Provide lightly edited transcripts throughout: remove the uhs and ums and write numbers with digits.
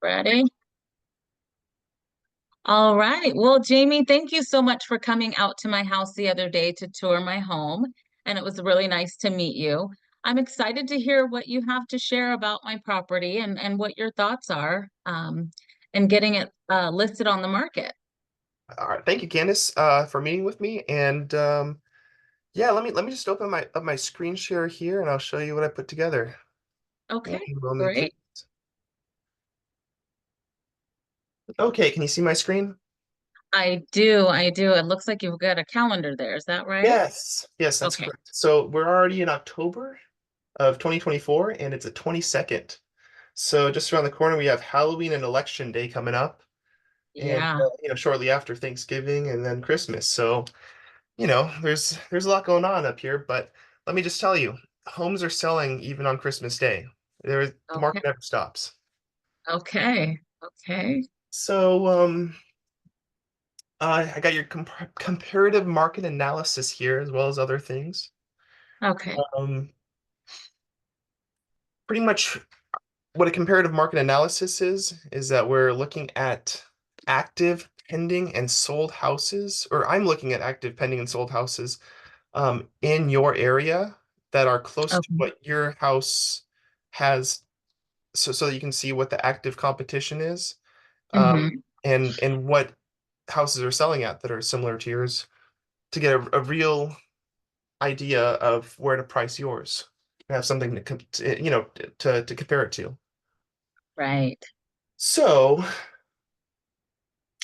Ready? All right. Well, Jamie, thank you so much for coming out to my house the other day to tour my home. And it was really nice to meet you. I'm excited to hear what you have to share about my property and what your thoughts are and getting it listed on the market. All right, thank you, Candace, for meeting with me. And yeah, let me just open my screen share here, and I'll show you what I put together. One Okay, moment, please. great. Okay, can you see my screen? I do. I do. It looks like you've got a calendar there. Is that right? Yes, yes, that's Okay. correct. So we're already in October of 2024, and it's the 22nd. So just around the corner, we have Halloween and Election Day coming up, and Yeah. shortly after Thanksgiving and then Christmas. So there's a lot going on up here, but let me just tell you, homes are selling even on Christmas Day. The Okay. market never stops. Okay. Okay. So, I got your comparative market analysis here as well as other things. Okay. Um, Pretty much what a comparative market analysis is that we're looking at active, pending, and sold houses, or I'm looking at active, pending, and sold houses in your area that are close to Okay. what your house has, so that you can see what the active competition is, Hmm. and what houses are selling at that are similar to yours to get a real idea of where to price yours. Have something to compare it to. Right. So,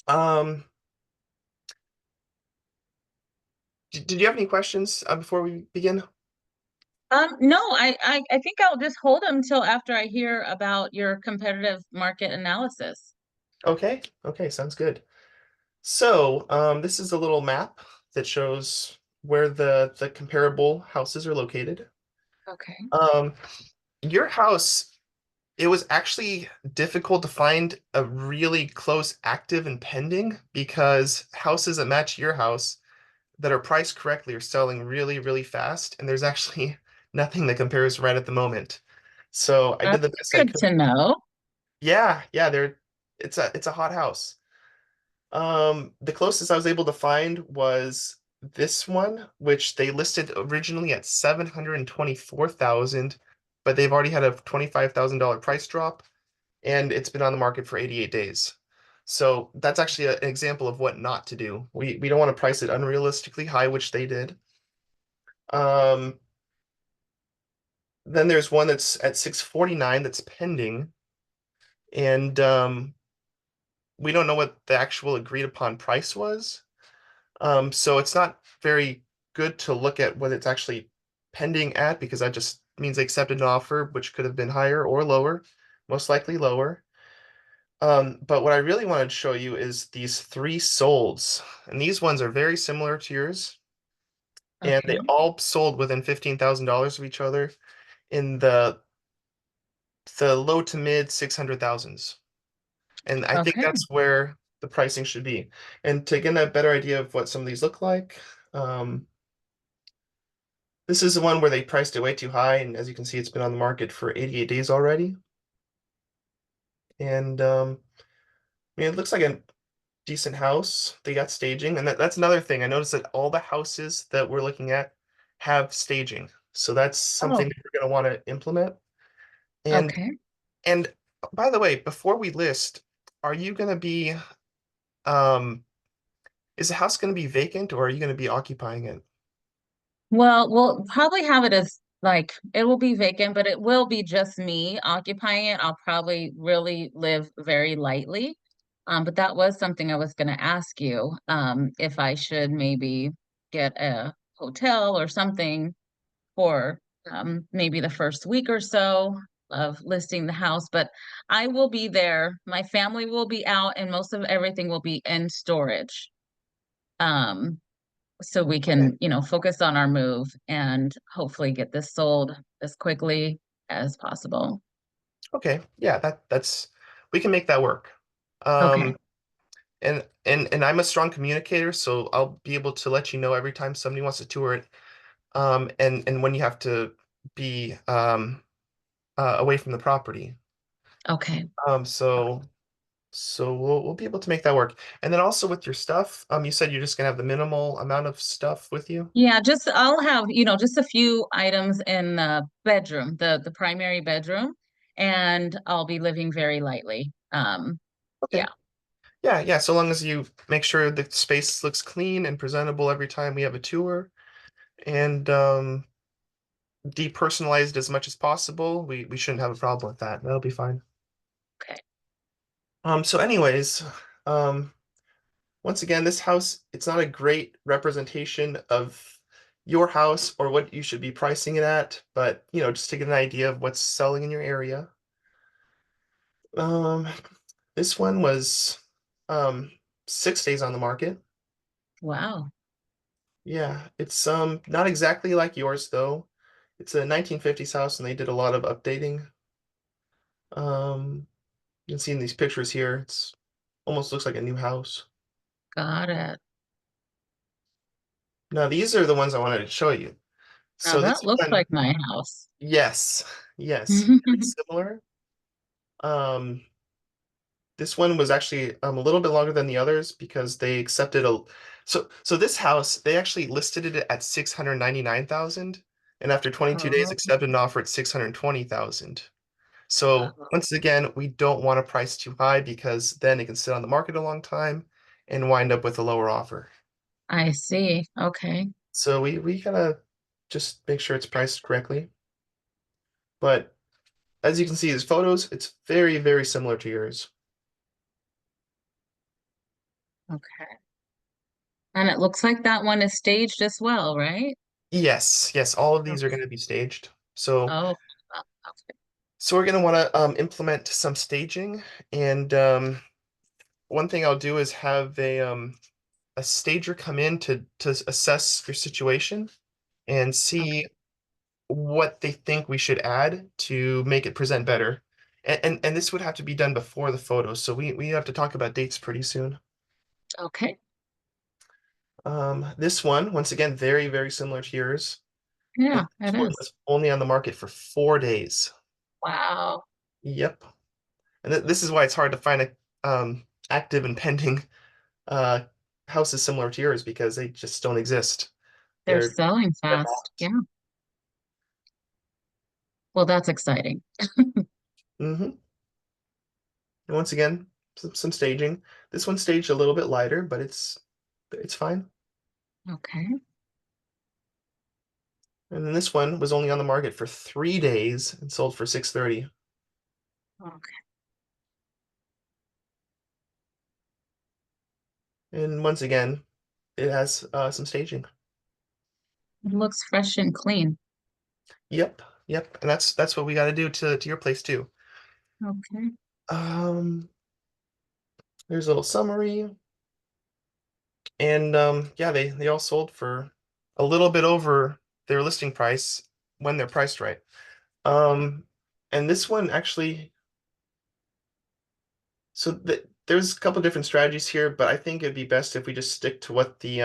um, did you have any questions before we begin? No, I think I'll just hold them till after I hear about your competitive market analysis. Okay, okay, sounds good. So, this is a little map that shows where the comparable houses are located. Okay. Um, your house, it was actually difficult to find a really close active and pending because houses that match your house that are priced correctly are selling really, really fast, and there's actually nothing that compares right at the moment. So I did the That's best I good could. to know. Yeah, yeah, it's a hot house. The closest I was able to find was this one, which they listed originally at 724,000, but they've already had a $25,000 price drop, and it's been on the market for 88 days. So that's actually an example of what not to do. We don't want to price it unrealistically high, which they did. Um, then there's one that's at 649 that's pending, and we don't know what the actual agreed upon price was. So it's not very good to look at what it's actually pending at because that just means they accepted an offer, which could have been higher or lower, most likely lower. But what I really wanted to show you is these three solds, and these ones are very similar to yours, and they Okay. all sold within $15,000 of each other in the low to mid 600,000s. And I think Okay. that's where the pricing should be. And to get a better idea of what some of these look like, this is the one where they priced it way too high, and as you can see, it's been on the market for 88 days already. And I mean, it looks like a decent house. They got staging, and that's another thing. I noticed that all the houses that we're looking at have staging, so that's something Oh, that we're going to want to implement. And okay. and by the way, before we list, are you going to be um, is the house going to be vacant, or are you going to be occupying it? Well, we'll probably have it as like it will be vacant, but it will be just me occupying it. I'll probably really live very lightly. But that was something I was going to ask you, if I should maybe get a hotel or something for maybe the first week or so of listing the house. But I will be there. My family will be out, and most of everything will be in storage. Um, so we Okay. can, focus on our move and hopefully get this sold as quickly as possible. Okay. Yeah, that's we can make that work. Okay. Um, and I'm a strong communicator, so I'll be able to let you know every time somebody wants to tour it, and when you have to be away from the property. Okay. So we'll be able to make that work. And then also with your stuff, you said you're just gonna have the minimal amount of stuff with you. Yeah, just I'll have, just a few items in the bedroom, the primary bedroom, and I'll be living very lightly. Okay. Yeah. Yeah, yeah. So long as you make sure the space looks clean and presentable every time we have a tour, and depersonalized as much as possible, we shouldn't have a problem with that. That'll be fine. Okay. So anyways, um, once again, this house, it's not a great representation of your house or what you should be pricing it at, but just to get an idea of what's selling in your area. Um, this one was um 6 days on the market. Wow. Yeah, it's not exactly like yours though. It's a 1950s house and they did a lot of updating. Um, you can see in these pictures here, it's almost looks like a new house. Got it. Now these are the ones I wanted to show you. Now So this that looks one, like my house. yes, yes, very similar. Um, this one was actually a little bit longer than the others because they accepted a so this house they actually listed it at 699,000 and after 22 days Oh, accepted an offer at 620,000. So oh, once again, we don't want to price too high because then it can sit on the market a long time and wind up with a lower offer. I see. Okay. So we gotta just make sure it's priced correctly. But as you can see, his photos, it's very, very similar to yours. Okay. And it looks like that one is staged as well, right? Yes, yes, all of these are Okay. going to be staged. So Oh, okay. we're going to want to implement some staging, and one thing I'll do is have a stager come in to assess your situation and Okay. see what they think we should add to make it present better. And this would have to be done before the photos, so we have to talk about dates pretty soon. Okay. This one, once again, very, very similar to yours. And Yeah, this it one is. was only on the market for 4 days. Wow. Yep. And this is why it's hard to find a active and pending uh, houses similar to yours because they just don't exist. They're They're selling fast. deadlocked. Yeah. Well, that's exciting. Hmm. And once again, some staging. This one's staged a little bit lighter, but it's fine. Okay. And then this one was only on the market for 3 days and sold for 630. Okay. And once again, it has some staging. It looks fresh and clean. Yep, yep. And that's what we got to do to your place too. Okay. Um, there's a little summary, and yeah, they all sold for a little bit over their listing price when they're priced right. Um, and this one actually, so there's a couple different strategies here, but I think it'd be best if we just stick to what the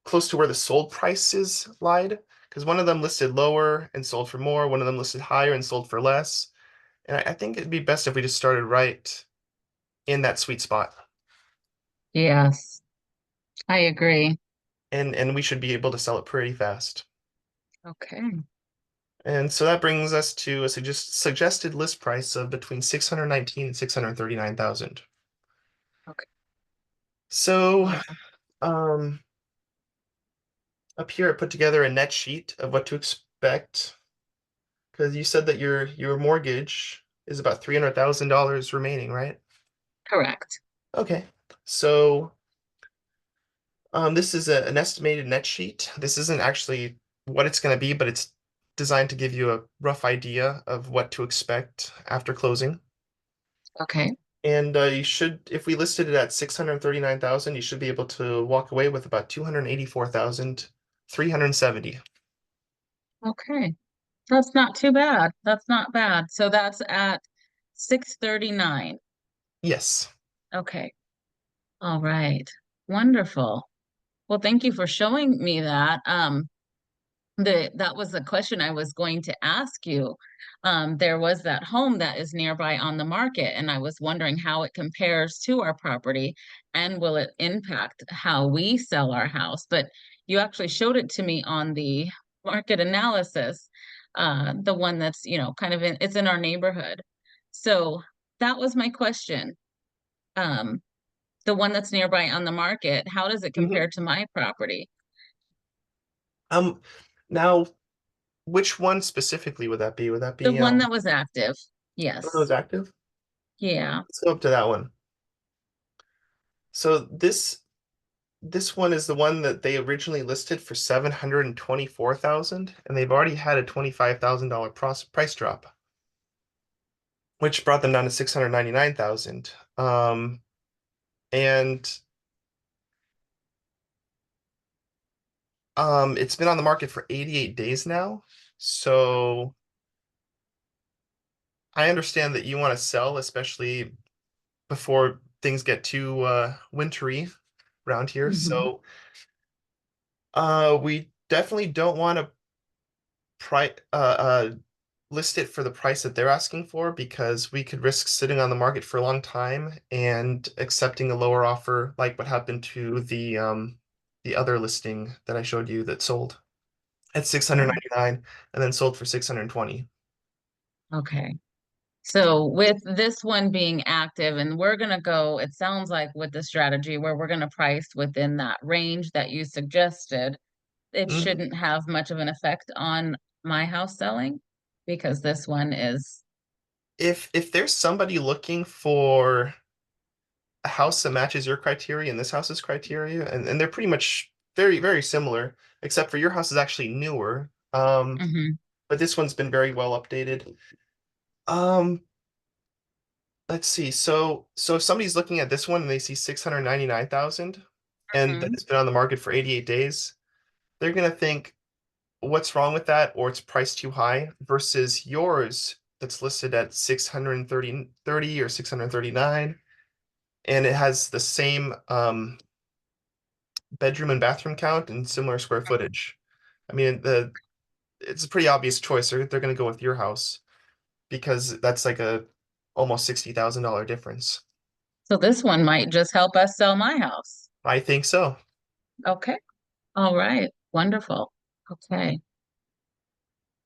close to where the sold prices lied, because one of them listed lower and sold for more, one of them listed higher and sold for less. And I think it'd be best if we just started right in that sweet spot. Yes, I agree. And we should be able to sell it pretty fast. Okay. And so that brings us to a suggested list price of between 619 and 639,000. Okay. So All um up here I put together a net sheet of what to expect because you said that your mortgage is about $300,000 remaining, right? correct. Okay. So this is an estimated net sheet. This isn't actually what it's going to be, but it's designed to give you a rough idea of what to expect after closing. Okay. And you should, if we listed it at 639,000, you should be able to walk away with about 284,370. Okay. That's not too bad. That's not bad. So that's at 639. Yes. Okay. All right. Wonderful. Well, thank you for showing me that. that was the question I was going to ask you. There was that home that is nearby on the market, and I was wondering how it compares to our property and will it impact how we sell our house. But you actually showed it to me on the market analysis, the one that's, kind of it's in our neighborhood. So that was my question. Um, the one that's nearby on the market, how does it Mhm. compare to my property? Um, Now, which one specifically would that be? Would that The be one that was active. one that was Yes. active? Yeah. Let's go up to that one. So this one is the one that they originally listed for 724,000, and they've already had a $25,000 price drop, which brought them down to 699,000. And it's been on the market for 88 days now. So I understand that you want to sell, especially before things get too wintry around here. Hmm. So we definitely don't want to list it for the price that they're asking for because we could risk sitting on the market for a long time and accepting a lower offer, like what happened to the other listing that I showed you that sold at Yeah. 699 and then sold for 620. Okay. So with this one being active, and we're gonna go, it sounds like with the strategy where we're gonna price within that range that you suggested, it Mhm. shouldn't have much of an effect on my house selling because this one is, If there's somebody looking for a house that matches your criteria and this house's criteria, and they're pretty much very, very similar, except for your house is actually newer. hmm. But this one's been very well updated. Um, let's see. So if somebody's looking at this one and they see 699,000 and that Hmm. it's been on the market for 88 days, they're gonna think, what's wrong with that? Or it's priced too high versus yours that's listed at 630 or 639, and it has the same bedroom and bathroom count and similar square footage. I mean, the it's a pretty obvious choice. They're going to go with your house because that's like a almost $60,000 difference. So this one might just help us sell my house. I think so. Okay. All right. Wonderful. Okay.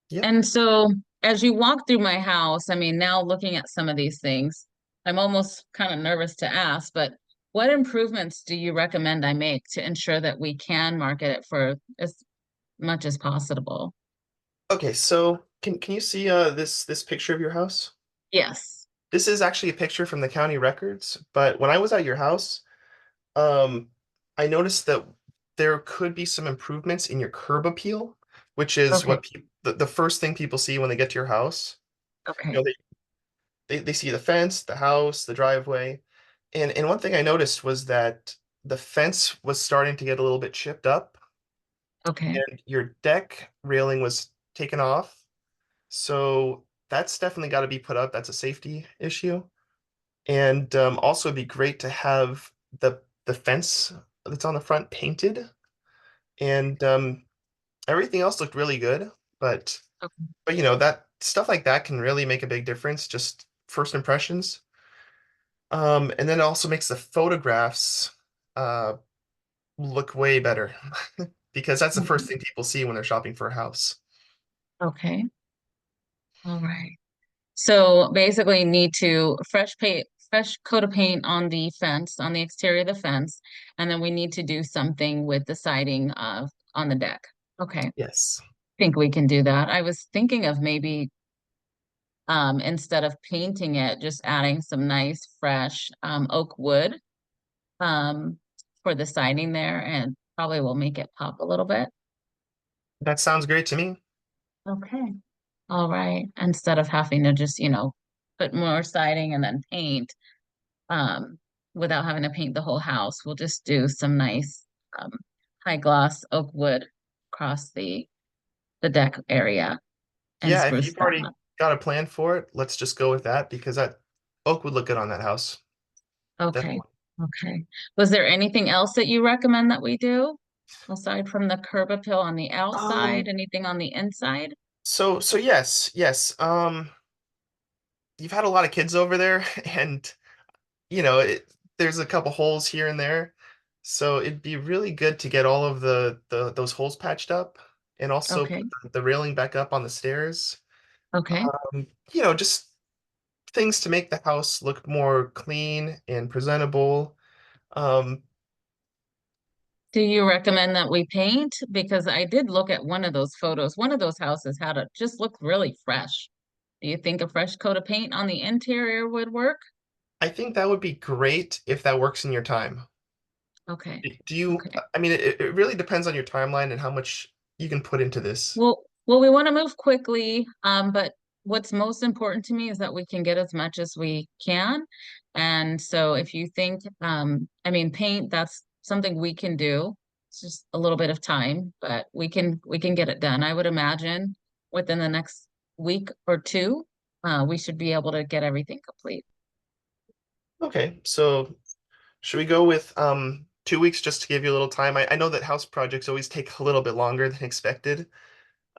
Yep. And so as you walk through my house, I mean, now looking at some of these things, I'm almost kind of nervous to ask, but what improvements do you recommend I make to ensure that we can market it for as much as possible? Okay, so can you see this picture of your house? Yes. This is actually a picture from the county records, but when I was at your house, um, I noticed that there could be some improvements in your curb appeal, which is Okay. what the first thing people see when they get to your house. You Okay. know, they see the fence, the house, the driveway. And one thing I noticed was that the fence was starting to get a little bit chipped up Okay. and your deck railing was taken off. So that's definitely got to be put up. That's a safety issue. And also it'd be great to have the fence that's on the front painted. And everything else looked really good, but Okay. that stuff like that can really make a big difference, just first impressions. And then it also makes the photographs uh, look way better because that's the first Mhm. thing people see when they're shopping for a house. Okay. All right. So basically need to fresh coat of paint on the fence, on the exterior of the fence, and then we need to do something with the siding on the deck. Okay. Yes. Think we can do that. I was thinking of maybe instead of painting it, just adding some nice fresh oak wood um for the siding there and probably will make it pop a little bit. That sounds great to me. Okay. All right. Instead of having to just, put more siding and then paint, um, without having to paint the whole house, we'll just do some nice um high gloss oak wood across the deck area and Yeah, if spruce you've that already up. got a plan for it, let's just go with that because that oak would look good on that house. Okay. Definitely. Okay. Was there anything else that you recommend that we do? aside from the curb appeal on the outside, Um, anything on the inside? so yes, yes. You've had a lot of kids over there, and there's a couple holes here and there. So it'd be really good to get all of the those holes patched up and also put Okay. the railing back up on the stairs. Okay. Just things to make the house look more clean and presentable. Um, Do you recommend that we paint? Because I did look at one of those photos. One of those houses had a just looked really fresh. Do you think a fresh coat of paint on the interior would work? I think that would be great if that works in your time. Okay. Do you, Okay. I mean, it really depends on your timeline and how much you can put into this. Well, we want to move quickly, but what's most important to me is that we can get as much as we can. And so if you think, I mean, paint, that's something we can do. It's just a little bit of time, but we can get it done. I would imagine within the next week or two, we should be able to get everything complete. Okay, so should we go with 2 weeks just to give you a little time? I know that house projects always take a little bit longer than expected.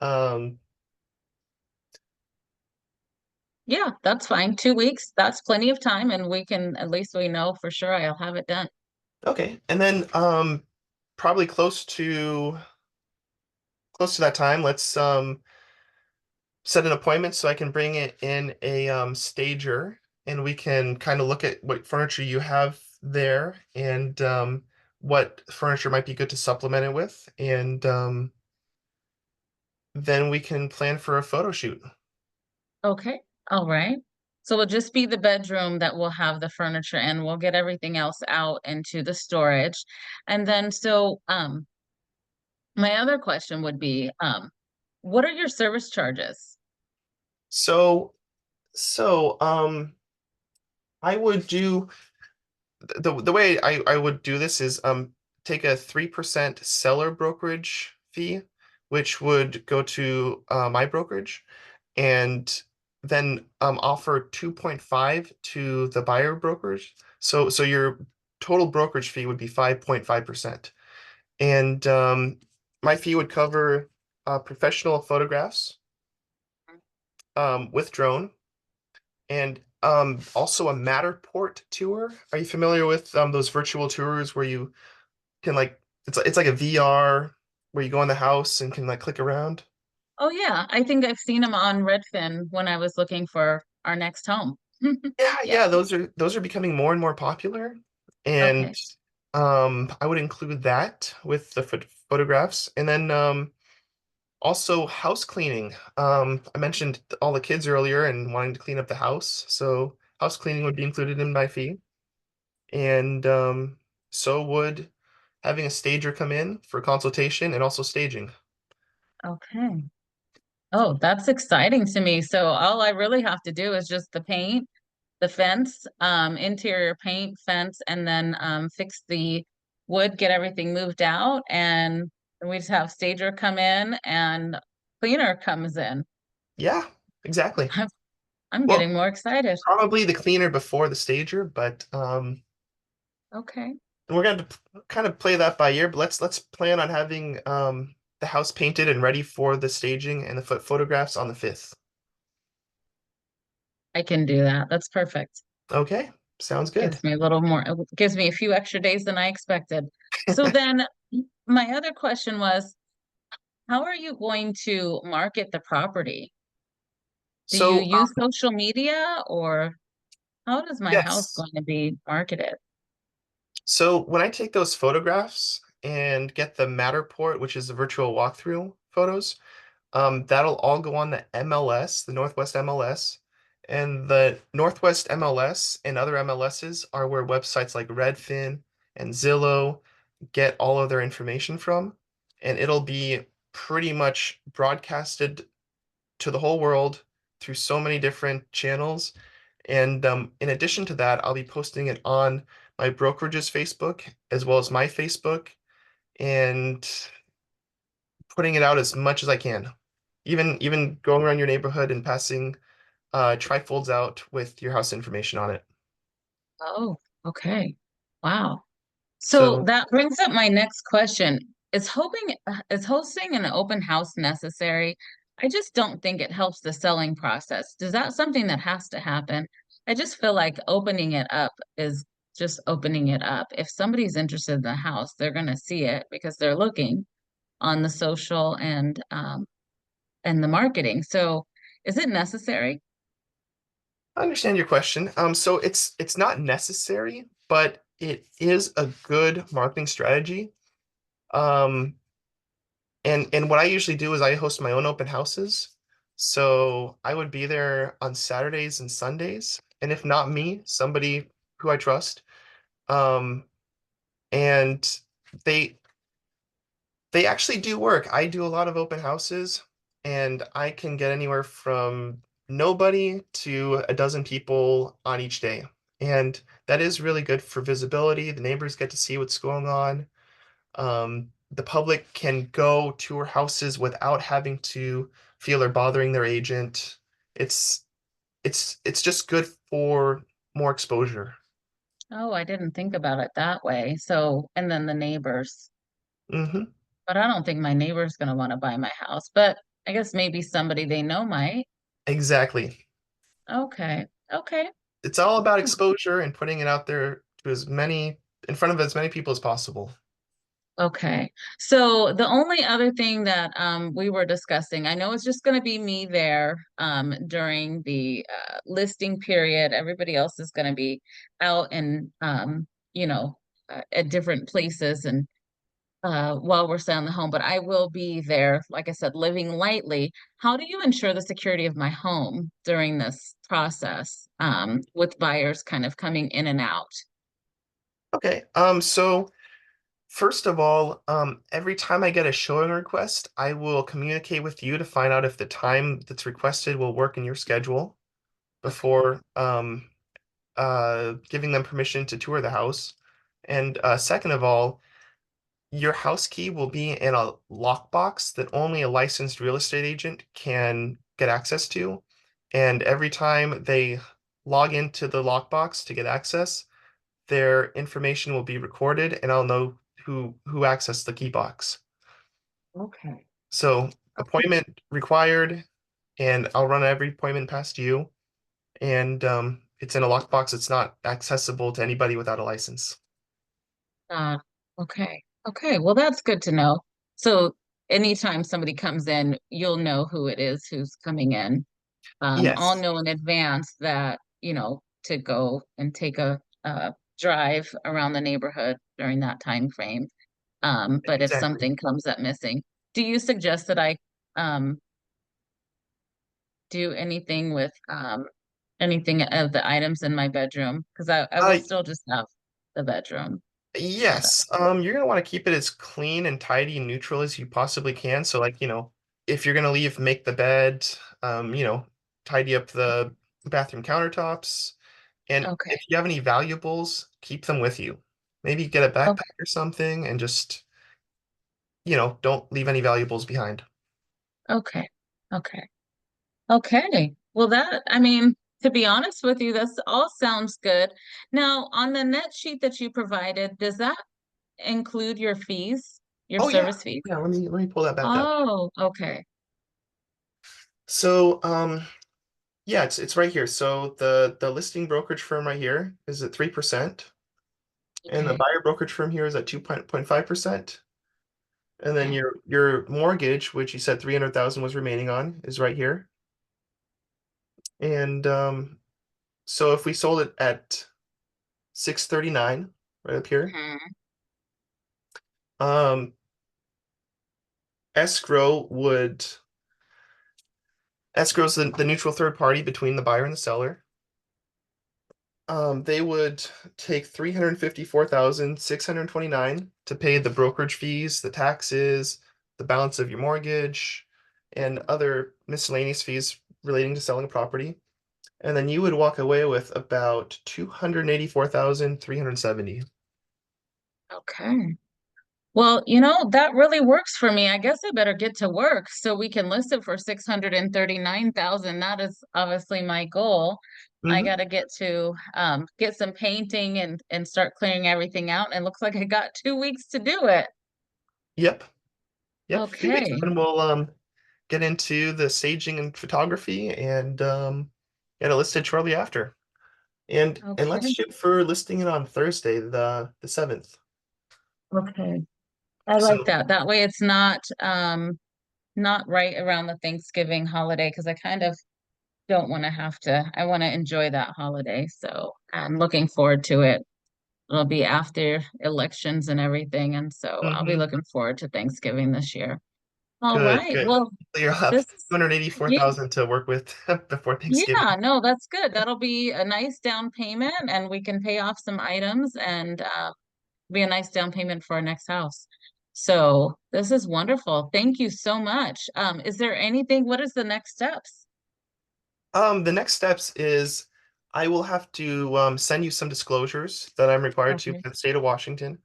Um, Yeah, that's fine. 2 weeks, that's plenty of time, and we can at least we know for sure I'll have it done. okay, and then probably close to that time, let's set an appointment so I can bring it in a stager and we can kind of look at what furniture you have there and what furniture might be good to supplement it with, and then we can plan for a photo shoot. Okay, all right. So it'll just be the bedroom that will have the furniture and we'll get everything else out into the storage. And then my other question would be, what are your service charges? So, so I would do the way I would do this is take a 3% seller brokerage fee, which would go to my brokerage, and then offer 2.5 to the buyer brokers. So your total brokerage fee would be 5.5%. And my fee would cover professional photographs with drone and also a Matterport tour. Are you familiar with those virtual tours where you can like it's like a VR where you go in the house and can like click around? Oh yeah, I think I've seen them on Redfin when I was looking for our next home. Yeah, Yeah. yeah, those are becoming more and more popular, and Okay. I would include that with the photographs, and then also house cleaning. I mentioned all the kids earlier and wanting to clean up the house, so house cleaning would be included in my fee, and so would having a stager come in for consultation and also staging. Okay. Oh, that's exciting to me. So all I really have to do is just the paint, the fence, interior paint, fence, and then fix the wood, get everything moved out, and then we just have stager come in and cleaner comes in. Yeah, exactly. I'm I'm Well, getting more excited. probably the cleaner before the stager, but Okay. we're going to kind of play that by ear. But let's plan on having the house painted and ready for the staging and the photographs on the 5th. I can do that. That's perfect. Okay, sounds good. Gives me a little more, it gives me a few extra days than I expected. So then my other question was, how are you going to market the property? Do you So, use social media or how is my house yes. going to be marketed? So when I take those photographs and get the Matterport, which is the virtual walkthrough photos, that'll all go on the MLS, the Northwest MLS. And the Northwest MLS and other MLSs are where websites like Redfin and Zillow get all of their information from. And it'll be pretty much broadcasted to the whole world through so many different channels. And in addition to that, I'll be posting it on my brokerage's Facebook as well as my Facebook and putting it out as much as I can. Even going around your neighborhood and passing trifolds out with your house information on it. Oh, okay. Wow. So So that brings up my next question. is hosting an open house necessary? I just don't think it helps the selling process. Is that something that has to happen? I just feel like opening it up is just opening it up. If somebody's interested in the house, they're going to see it because they're looking on the social and the marketing. So, is it necessary? I understand your question. So it's not necessary, but it is a good marketing strategy. Um, and what I usually do is I host my own open houses. So I would be there on Saturdays and Sundays, and if not me, somebody who I trust. Um, and they they actually do work. I do a lot of open houses, and I can get anywhere from nobody to a dozen people on each day. And that is really good for visibility. The neighbors get to see what's going on. The public can go tour houses without having to feel they're bothering their agent. It's it's just good for more exposure. Oh, I didn't think about it that way. So, and then the neighbors. Hmm. But I don't think my neighbor's going to want to buy my house. But I guess maybe somebody they know might. Exactly. Okay. Okay. It's all about exposure and putting it out there to as many in front of as many people as possible. Okay. So the only other thing that we were discussing, I know it's just going to be me there during the listing period. Everybody else is going to be out and you know at different places and while we're selling the home, but I will be there, like I said, living lightly. How do you ensure the security of my home during this process with buyers kind of coming in and out? Okay. So first of all, every time I get a showing request, I will communicate with you to find out if the time that's requested will work in your schedule Okay. before giving them permission to tour the house. And second of all, your house key will be in a lockbox that only a licensed real estate agent can get access to. And every time they log into the lockbox to get access, their information will be recorded and I'll know who accessed the key box. Okay. So appointment required, and I'll run every appointment past you. And it's in a lockbox. It's not accessible to anybody without a license. Uh, okay. Okay. Well, that's good to know. So anytime somebody comes in, you'll know who it is who's coming in. I'll Yes, know in advance that, to go and take a drive around the neighborhood during that time frame. But if exactly. something comes up missing, do you suggest that I um, do anything with anything of the items in my bedroom? Because I will Uh, still just have the bedroom set up. yes. You're gonna want to keep it as clean and tidy and neutral as you possibly can. So, like, if you're gonna leave, make the bed. Tidy up the bathroom countertops. And Okay. if you have any valuables, keep them with you. Maybe get a Okay. backpack or something and just, don't leave any valuables behind. Okay. Okay. Okay. Well, I mean, to be honest with you, this all sounds good. Now, on the net sheet that you provided, does that include your fees, your Oh yeah. service fees? Yeah, let me pull that back up. Oh, okay. So, yeah, it's right here. So the listing brokerage firm right here is at 3%, and the Okay. buyer brokerage firm here is at 2.5%. And then Okay. your mortgage, which you said 300,000 was remaining on, is right here. And so if we sold it at 639, right up here, Mhm. um, escrow would escrow's the neutral third party between the buyer and the seller. They would take 354,629 to pay the brokerage fees, the taxes, the balance of your mortgage, and other miscellaneous fees relating to selling a property. And then you would walk away with about 284,370. Okay. Well, that really works for me. I guess I better get to work so we can list it for 639,000. That is obviously my goal. I Hmm. got to get some painting and start clearing everything out. And it looks like I got 2 weeks to do it. Yep. Yep. Give me Okay. time. We'll get into the saging and photography and get it listed shortly after. And let's Okay. shoot for listing it on Thursday, the 7th. Okay. I like So that. That way it's not right around the Thanksgiving holiday because I kind of don't want to have to. I want to enjoy that holiday. So I'm looking forward to it. It'll be after elections and everything. And so I'll be mhm. looking forward to Thanksgiving this year. All Good, right. good. Well, You'll have this is, yeah, 284,000 to work with before Thanksgiving. yeah, no, that's good. That'll be a nice down payment and we can pay off some items and be a nice down payment for our next house. So this is wonderful. Thank you so much. Is there anything, what is the next steps? The next steps is I will have to send you some disclosures that I'm required to Okay. for the state of Washington,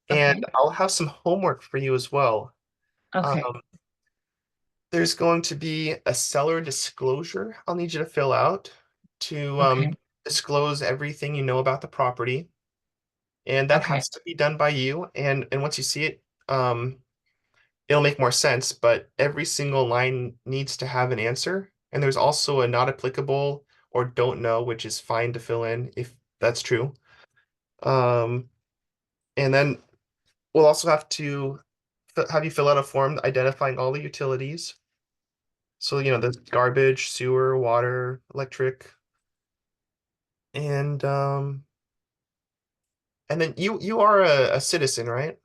and Okay. I'll have some homework for you as well. Okay. Um, there's going to be a seller disclosure I'll need you to fill out to Okay. disclose everything you know about the property, and that Okay. has to be done by you. And once you see it, it'll make more sense. But every single line needs to have an answer, and there's also a not applicable or don't know, which is fine to fill in if that's true. Um, and then we'll also have to have you fill out a form identifying all the utilities. So, the garbage, sewer, water, electric, and and then you are a citizen, right?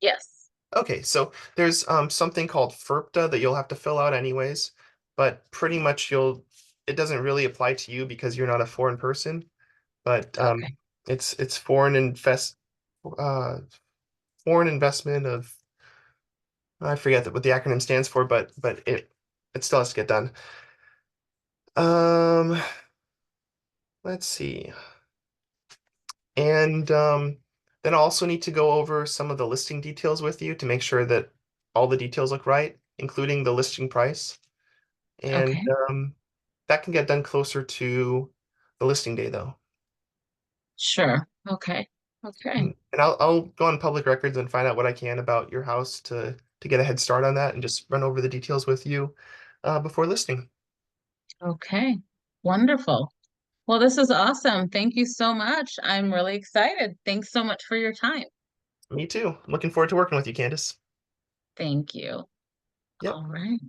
Yes. Okay, so there's something called FERPTA that you'll have to fill out anyways, but pretty much it doesn't really apply to you because you're not a foreign person, but Okay. it's uh foreign investment of, I forget what the acronym stands for, but it still has to get done. Um, let's see. And then I also need to go over some of the listing details with you to make sure that all the details look right, including the listing price. And Okay. that can get done closer to the listing day, though. Sure. Okay. Okay. And I'll go on public records and find out what I can about your house to get a head start on that and just run over the details with you before listing. Okay. Wonderful. Well, this is awesome. Thank you so much. I'm really excited. Thanks so much for your time. Me too. Looking forward to working with you, Candace. Thank you. Yep. All right.